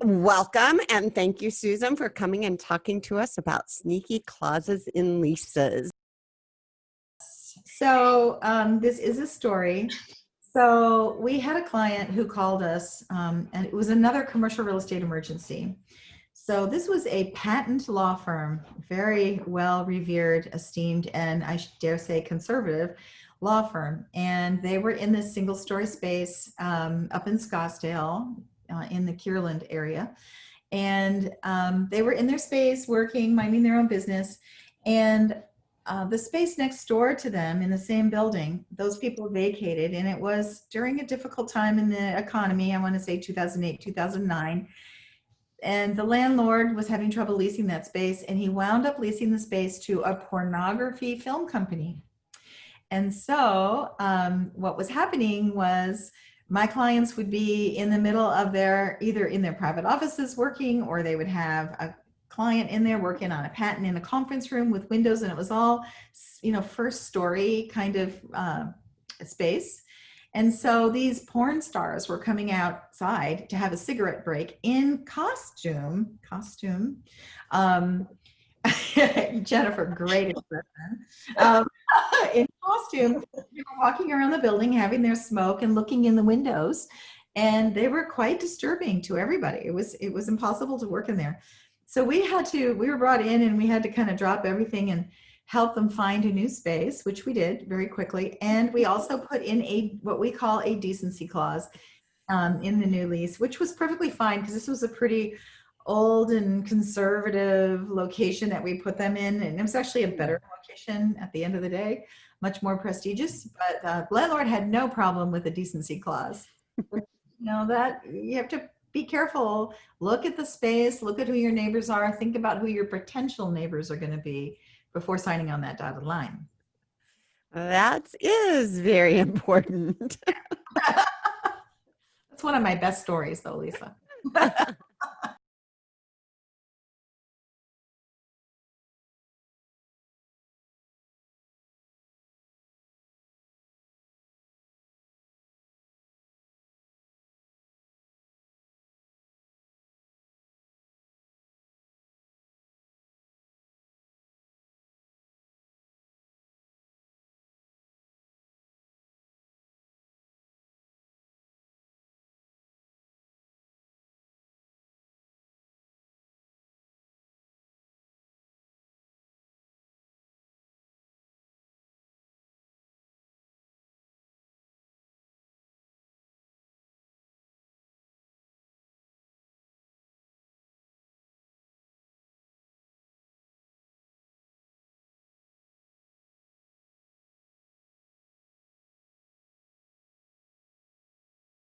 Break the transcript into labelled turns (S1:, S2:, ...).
S1: Welcome, and thank you, Susan, for coming and talking to us about sneaky clauses in leases.
S2: So this is a story. So we had a client who called us, and it was another commercial real estate emergency. So this was a patent law firm, very well revered, esteemed, and I dare say conservative law firm. And they were in this single story space up in Scottsdale in the Kierland area. And they were in their space working, minding their own business. And the space next door to them in the same building, those people vacated, and it was during a difficult time in the economy. I want to say 2008, 2009. And the landlord was having trouble leasing that space, and he wound up leasing the space to a pornography film company. And so what was happening was my clients would be in the middle of either in their private offices working, or they would have a client in there working on a patent in a conference room with windows, and it was all, first story kind of space. And so these porn stars were coming outside to have a cigarette break in costume. Jennifer, great expression. In costume, they were walking around the building, having their smoke and looking in the windows, and they were quite disturbing to everybody. It was impossible to work in there. So we were brought in, and we had to kind of drop everything and help them find a new space, which we did very quickly. And we also put in what we call a decency clause in the new lease, which was perfectly fine because this was a pretty old and conservative location that we put them in. And it was actually a better location at the end of the day, much more prestigious. But the landlord had no problem with a decency clause. That you have to be careful. Look at the space, look at who your neighbors are, think about who your potential neighbors are going to be before signing on that dotted line.
S1: That is very important.
S2: That's one of my best stories, though, Lisa.